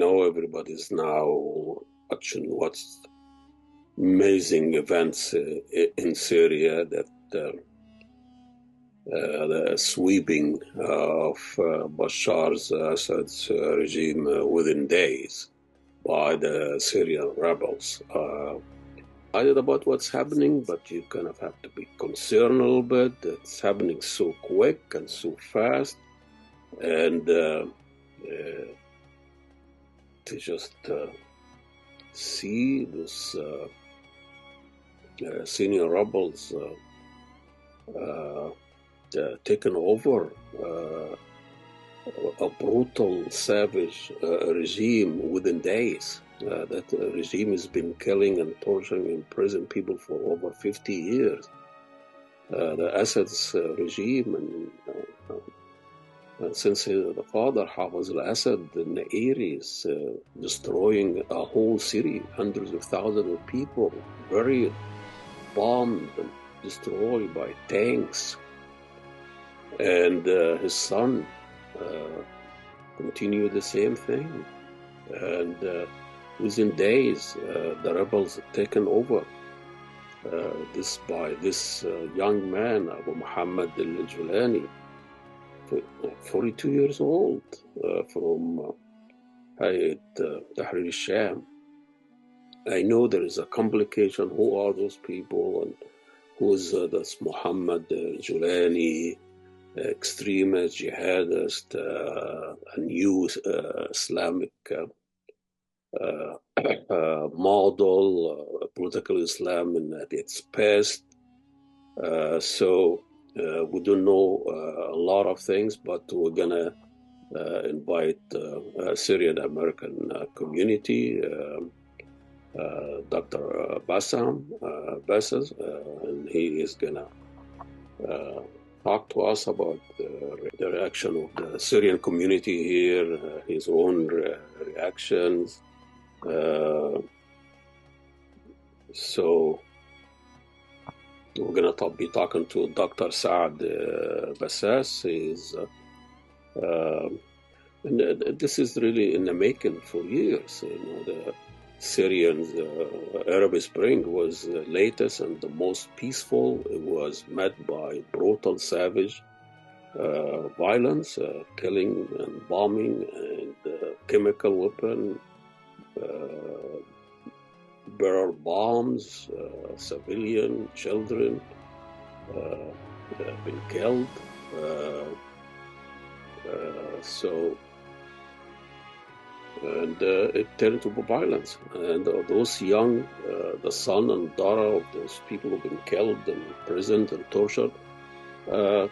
know everybody's now watching what's amazing events in Syria that the sweeping of Bashar Assad's regime within days by the Syrian rebels. Excited about what's happening, but you kind of have to be concerned a little bit. It's happening so quick and so fast, and to just see those Syrian rebels taken over a brutal, savage regime within days. That regime has been killing and torturing and imprisoning people for over 50 years. The Assad's regime, and since the father, Hafez al-Assad, in the 80s, destroying a whole city, hundreds of thousands of people, buried, bombed, and destroyed by tanks. And his son continued the same thing. And within days, the rebels had taken over by this young man, Mohammad al-Jolania, 42 years old, from Hayat Tahrir al-Sham. I know there is a complication. Who are those people, and who is this Mohammad al-Jolani, extremist, jihadist, a new Islamic model, political Islam at its best. So we don't know a lot of things, but we're gonna invite Syrian American community, Dr. Bassam, and he is gonna talk to us about the reaction of the Syrian community here, his own reactions. So we're going to be talking to Dr. Saad Bassas. And this is really in the making for years. The Syrian Arab Spring was the latest and the most peaceful. It was met by brutal, savage violence, killing and bombing and chemical weapon, barrel bombs, civilian children have been killed. And it turned to violence. And those young, the son and daughter of those people who've been killed and imprisoned and tortured,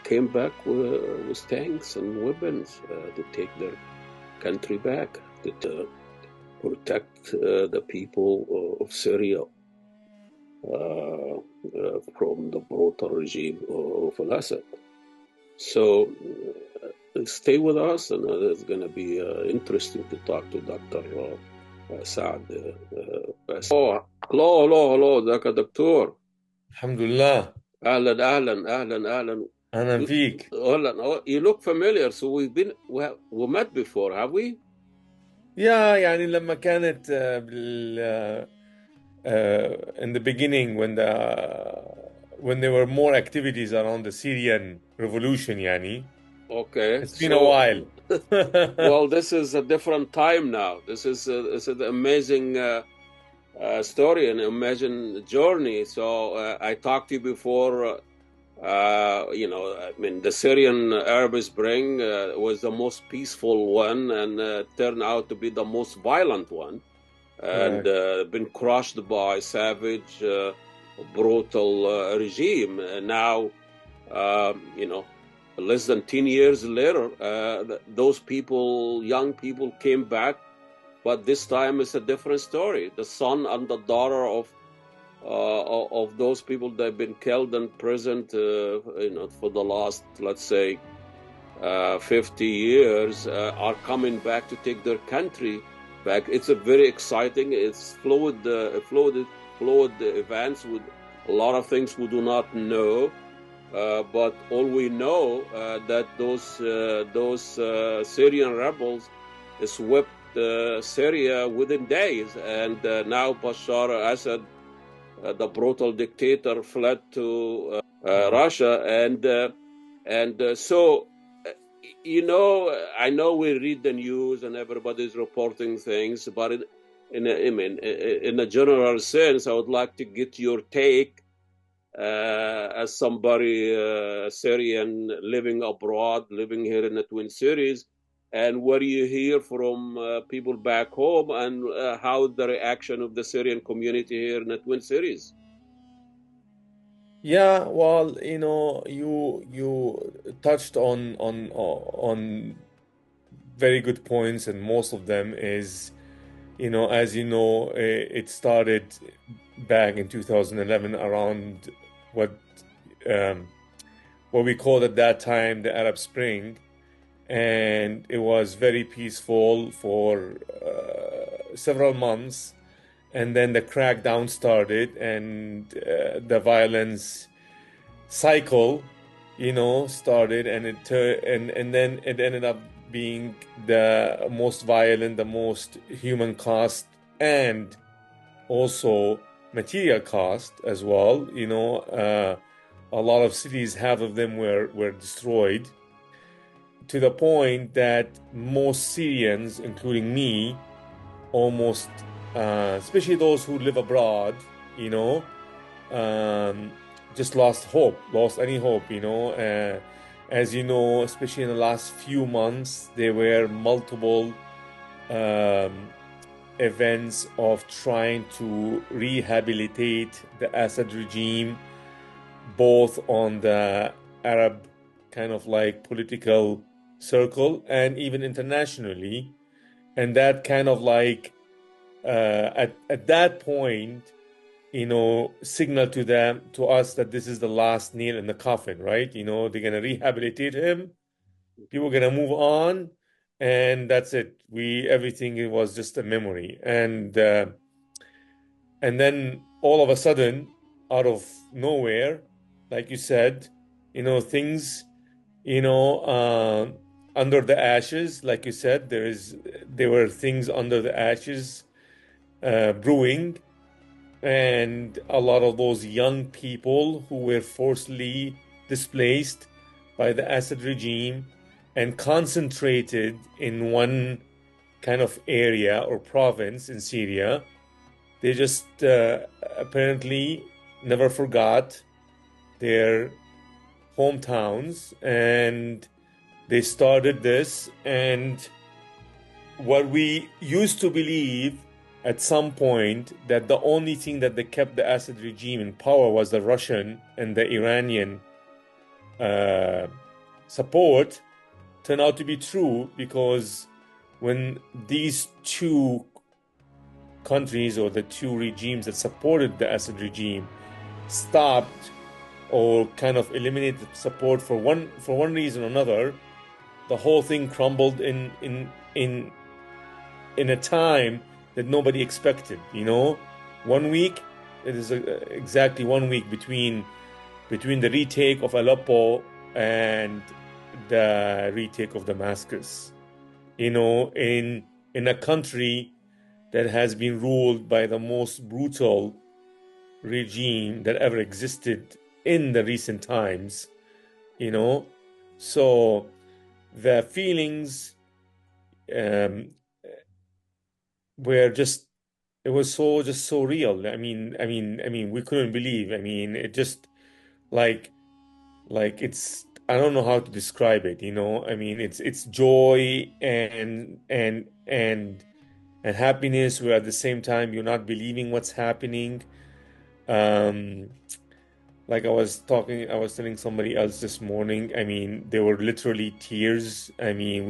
came back with tanks and weapons to take their country back, to protect the people of Syria from the brutal regime of al-Assad. So stay with us, and it's going to be interesting to talk to Dr. Saad. hello, ذاك دكتور. الحمد لله. أهلا. أهلا فيك. You look familiar, so we met before, have we? Yeah, يعني لما كانت in the beginning when there were more activities around the Syrian revolution, يعني. Okay. It's been a while. Well, this is a different time now. This is an amazing story, an amazing journey. So I talked to you before. The Syrian Arab Spring was the most peaceful one, and turned out to be the most violent one, and been crushed by savage, brutal regime. And now, less than 10 years later, those people, young people, came back, but this time it's a different story. The son and the daughter of those people that have been killed and imprisoned, for the last, let's say, 50 years, are coming back to take their country back. It's a very exciting. It's fluid events with a lot of things we do not know. But all we know that those Syrian rebels swept Syria within days. And now Bashar Assad, the brutal dictator, fled to Russia. So, I know we read the news and everybody's reporting things, but in a general sense, I would like to get your take as somebody Syrian living abroad, living here in the Twin Cities, and what do you hear from people back home, and how the reaction of the Syrian community here in the Twin Cities? Yeah, well, you touched on very good points, and most of them is, as you know, it started back in 2011 around what um, what we called at that time the Arab Spring, and it was very peaceful for several months, and then the crackdown started, and the violence cycle, started, and and then it ended up being the most violent, the most human cost, and also material cost as well. A lot of cities, half of them were destroyed, to the point that most Syrians, including me, almost, especially those who live abroad, you know, um, just lost any hope. As you know, especially in the last few months, there were multiple um, events of trying to rehabilitate the Assad regime, both on the Arab kind of like political circle and even internationally. And that kind of like, at that point, signal to us that this is the last nail in the coffin, right? They're gonna rehabilitate him, people are gonna move on, and that's it. Everything was just a memory, and then all of a sudden, out of nowhere, like you said, things, under the ashes, like you said, there were things under the ashes brewing, and a lot of those young people who were forcibly displaced by the Assad regime and concentrated in one kind of area or province in Syria, they just apparently never forgot their hometowns, and they started this. And what we used to believe at some point, that the only thing that they kept the Assad regime in power was the Russian and the Iranian support, turned out to be true, because when these two countries, or the two regimes that supported the Assad regime, stopped or kind of eliminated support for one reason or another, the whole thing crumbled in a time that nobody expected. 1 week. It is exactly 1 week between the retake of Aleppo and the retake of Damascus. In a country that has been ruled by the most brutal regime that ever existed in the recent times. So the feelings were just, it was so real. I mean, we couldn't believe. I mean, it just like it's, I don't know how to describe it. I mean, it's joy and happiness, where at the same time you're not believing what's happening. Like I was telling somebody else this morning. I mean, there were literally tears. I mean,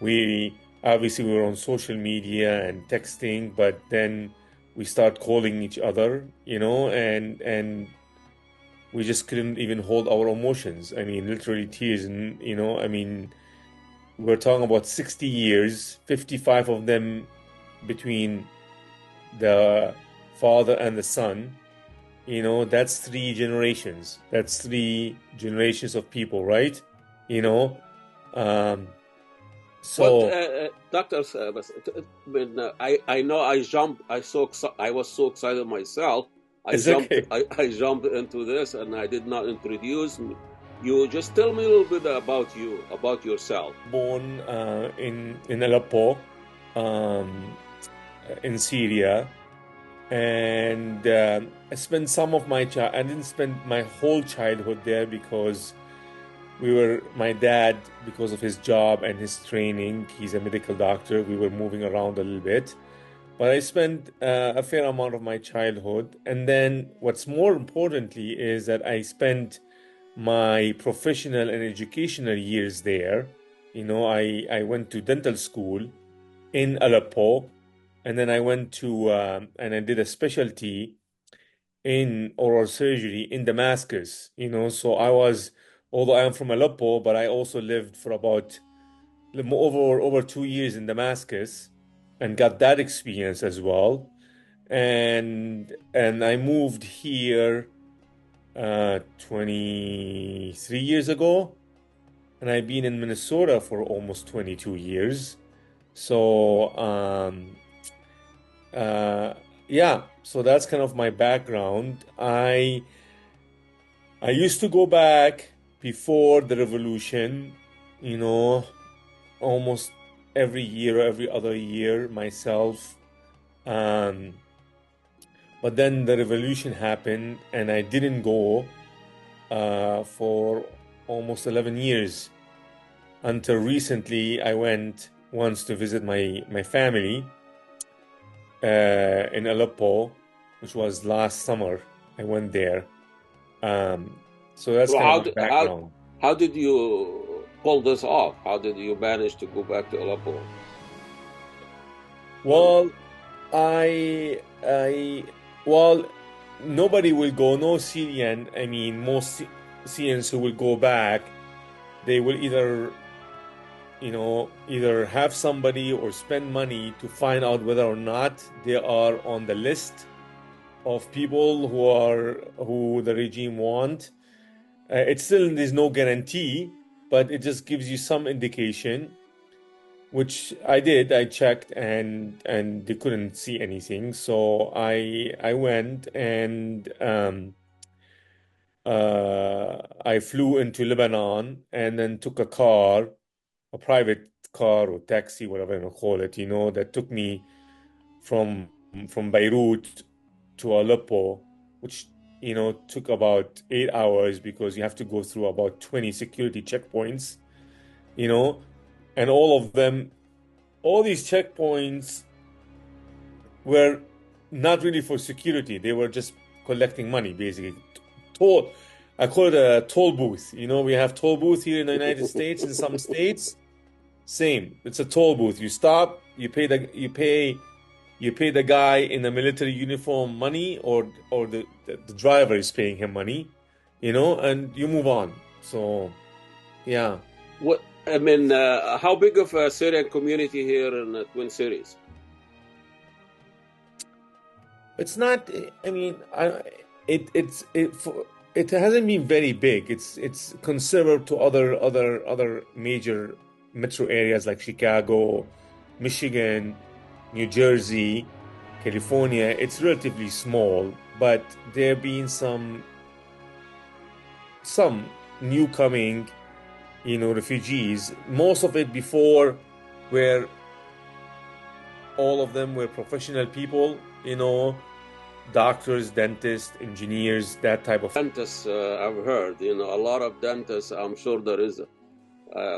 we obviously we were on social media and texting, but then we start calling each other, and we just couldn't even hold our emotions. I mean, literally tears, and I mean, we're talking about 60 years, 55 of them between the father and the son. That's 3 generations. That's 3 generations of people, right? Um, So Doctor, I know I jumped. I was so excited myself. it's okay. I jumped into this, and I did not introduce me. You just tell me a little bit about you, about yourself. Born in Aleppo, in Syria, and I spent some of my child. I didn't spend my whole childhood there because my dad, because of his job and his training, he's a medical doctor. We were moving around a little bit, but I spent a fair amount of my childhood. And then, what's more importantly, is that I spent my professional and educational years there. I went to dental school in Aleppo, and then I went to and I did a specialty in oral surgery in Damascus. So although I am from Aleppo, but I also lived for about over 2 years in Damascus and got that experience as well. And I moved here 23 years ago, and I've been in Minnesota for almost 22 years. So yeah, so that's kind of my background. I used to go back before the revolution, almost every year or every other year myself. But then the revolution happened, and I didn't go for almost 11 years. Until recently, I went once to visit my family in Aleppo, which was last summer. I went there. So that's kind of my background. How did you pull this off? How did you manage to go back to Aleppo? Well, well, nobody will go. No Syrian. I mean, most Syrians who will go back, they will either have somebody or spend money to find out whether or not they are on the list of people who the regime want. There's no guarantee, but it just gives you some indication, which I did. I checked, and they couldn't see anything. So I went, and I flew into Lebanon, and then took a private car or taxi, whatever you call it, that took me from Beirut to Aleppo, which took about 8 hours because you have to go through about 20 security checkpoints, and all these checkpoints were not really for security. They were just collecting money, basically. I call it a toll booth. We have toll booth here in the United States. In some states, same. It's a toll booth. You stop, you pay the guy in the military uniform money, or the driver is paying him money, and you move on. So, yeah. How big of a Syrian community here in the Twin Cities? It's not. I mean, it hasn't been very big. It's considered to other major metro areas like Chicago, Michigan, New Jersey, California. It's relatively small, but there have been some new coming, refugees. Most of it before, where all of them were professional people, doctors, dentists, engineers, that type of. Dentists, I've heard, a lot of dentists. I'm sure there is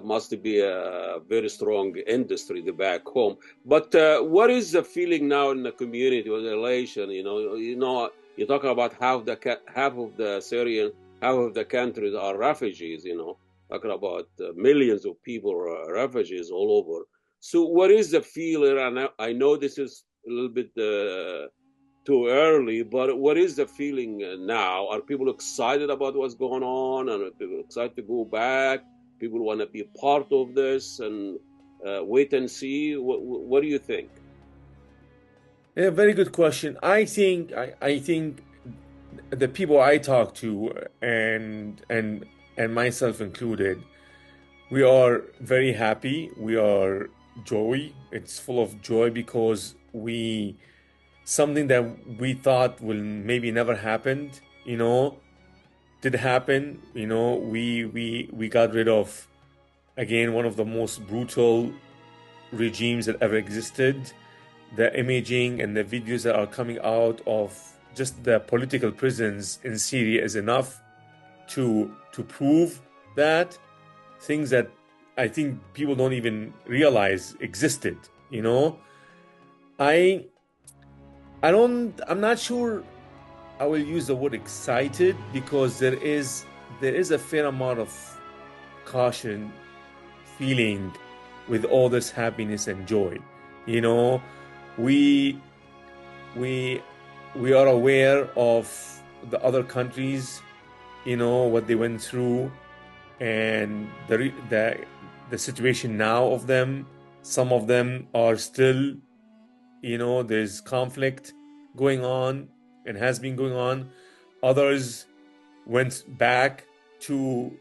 must be a very strong industry back home. But what is the feeling now in the community with the elation? You talk about half of the Syrian, half of the countries are refugees. Talking about millions of people are refugees all over. So what is the feeling? And I know this is a little bit too early, but what is the feeling now? Are people excited about what's going on? Are people excited to go back? People want to be part of this and wait and see. What do you think? Yeah, very good question. I think the people I talk to, and myself included, We are very happy. We are joy. It's full of joy because we something that we thought will maybe never happened, did happen. We got rid of again one of the most brutal regimes that ever existed. The imaging and the videos that are coming out of just the political prisons in Syria is enough to prove that things that I think people don't even realize existed. I I'm not sure I will use the word excited because there is a fair amount of caution feeling with all this happiness and joy. You know, we we we are aware of the other countries, what they went through, and the situation now of them. Some of them are still, there's conflict going on and has been going on. Others went back to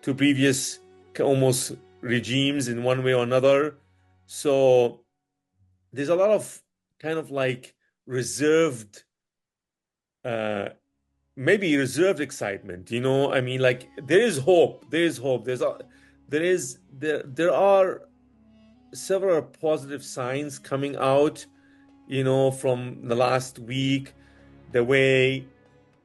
to previous almost regimes in one way or another. So there's a lot of kind of like reserved, maybe reserved excitement. I mean, like there is hope. There is hope. There are several positive signs coming out, from the last week. The way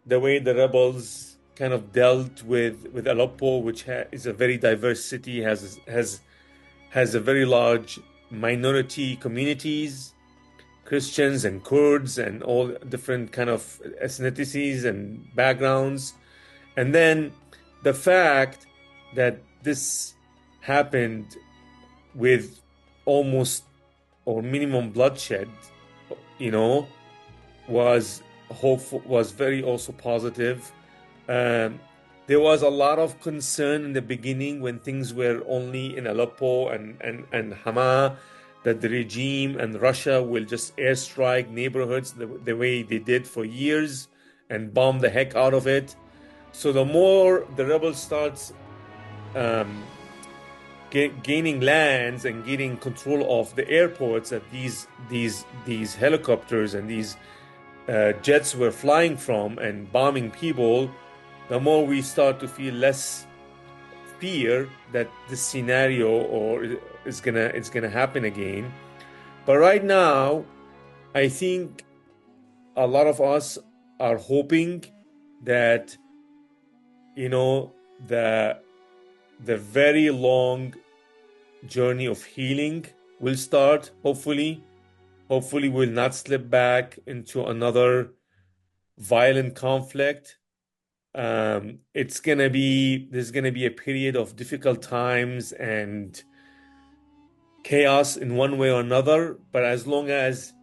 the rebels kind of dealt with Aleppo, which is a very diverse city, has a very large minority communities, Christians and Kurds and all different kind of ethnicities and backgrounds. And then the fact that this happened with almost or minimum bloodshed, was hopeful, was very also positive. There was a lot of concern in the beginning when things were only in Aleppo and Hama, that the regime and Russia will just airstrike neighborhoods the way they did for years and bomb the heck out of it. So the more the rebels starts gaining lands and getting control of the airports that these helicopters and these jets were flying from and bombing people, the more we start to feel less fear that this scenario or it's gonna happen again. But right now, I think a lot of us are hoping that the very long journey of healing will start. Hopefully we'll not slip back into another violent conflict. There's gonna be a period of difficult times and chaos in one way or another, but as long as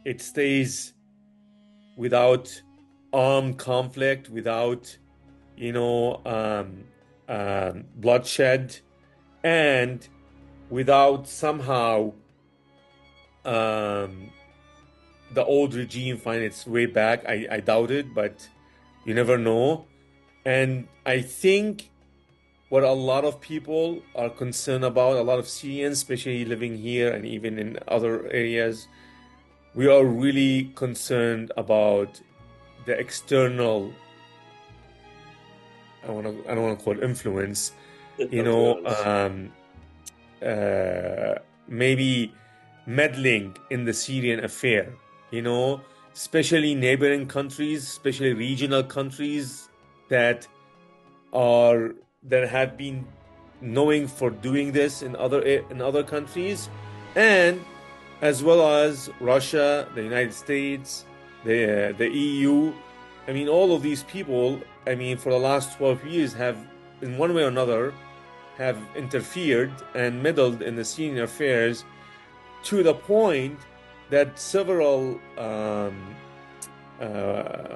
it stays without armed conflict, without bloodshed, and without somehow the old regime find its way back, I doubt it, but you never know. And I think what a lot of people are concerned about, a lot of Syrians, especially living here and even in other areas, we are really concerned about the external, I don't want to call it influence, maybe meddling in the Syrian affair, especially neighboring countries, especially regional countries that have been knowing for doing this in other countries, and as well as Russia, the United States, the EU. I mean, all of these people, I mean, for the last 12 years have, in one way or another, have interfered and meddled in the Syrian affairs to the point that several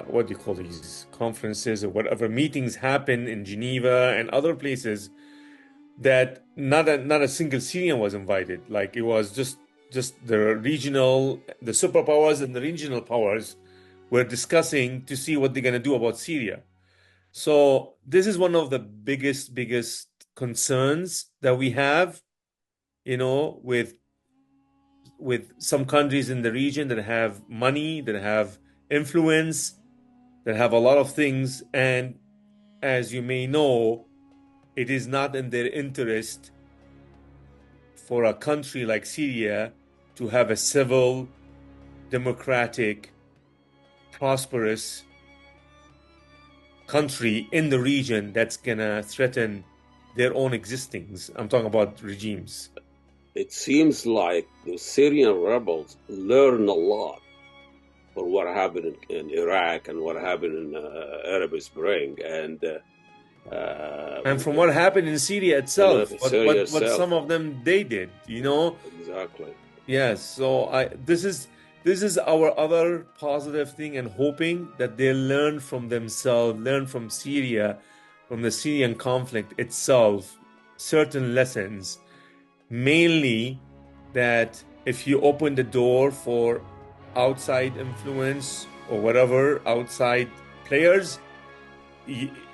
what do you call these conferences or whatever meetings happen in Geneva and other places that not a single Syrian was invited. Like it was just the superpowers and the regional powers were discussing to see what they're gonna do about Syria. So this is one of the biggest concerns that we have, with some countries in the region that have money, that have influence, that have a lot of things. And as you may know, it is not in their interest for a country like Syria to have a civil, democratic, prosperous country in the region that's gonna threaten their own existence. I'm talking about regimes. It seems like the Syrian rebels learn a lot from what happened in Iraq and what happened in Arab Spring, and from what happened in Syria itself, Syria what some of them they did, Exactly. Yes. So this is our other positive thing, and hoping that they learn from themselves, learn from Syria, from the Syrian conflict itself, certain lessons. Mainly that if you open the door for outside influence or whatever, outside players,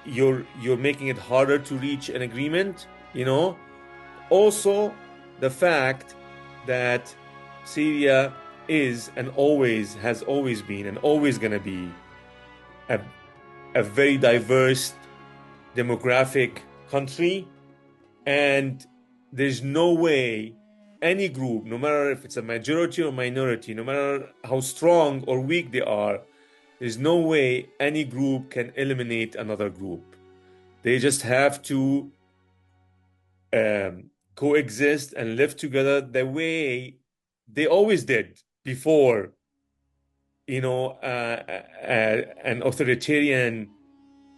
you're making it harder to reach an agreement, Also, the fact that Syria is and always has always been and always going to be a very diverse demographic country, and there's no way any group, no matter if it's a majority or minority, no matter how strong or weak they are, there's no way any group can eliminate another group. They just have to coexist and live together the way they always did before, an authoritarian,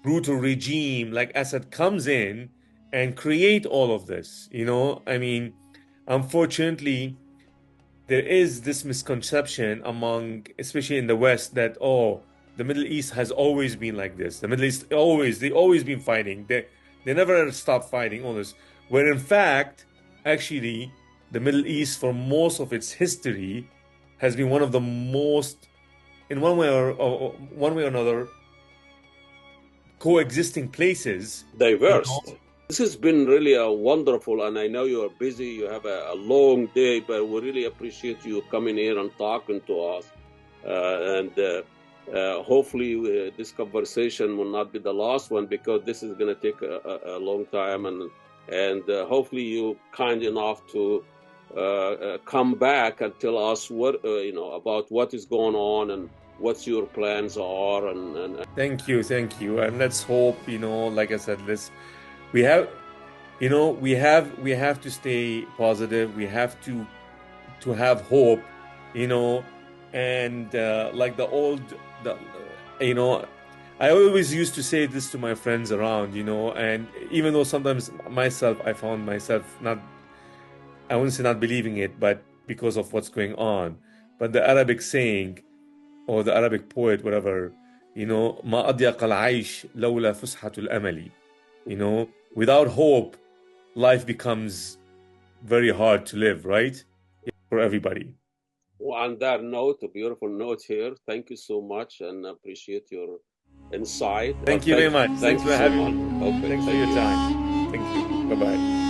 brutal regime like Assad comes in and create all of this. Unfortunately, there is this misconception among, especially in the West, that the Middle East has always been like this. The Middle East they always been fighting. They never stop fighting all this. Where in fact, actually, the Middle East for most of its history has been one of the most, in one way or another, coexisting places. Diverse. This has been really a wonderful, and I know you are busy, you have a long day, but we really appreciate you coming here and talking to us. Hopefully this conversation will not be the last one, because this is going to take a long time, and hopefully you're kind enough to come back and tell us what about what is going on and what your plans are. And thank you, and let's hope, like I said, we have to stay positive. We have to have hope, and like I always used to say this to my friends around, and even though sometimes I found myself I wouldn't say not believing it, but because of what's going on. But the Arabic saying, or the Arabic poet, whatever, ما أضيق العيش لولا فسحة الأمل. Without hope, life becomes very hard to live, right? For everybody. Well, on that note, a beautiful note here. Thank you so much, and appreciate your insight. Thank you very much. Thanks for having me. Okay, thanks for your time. Thank you. Bye-bye.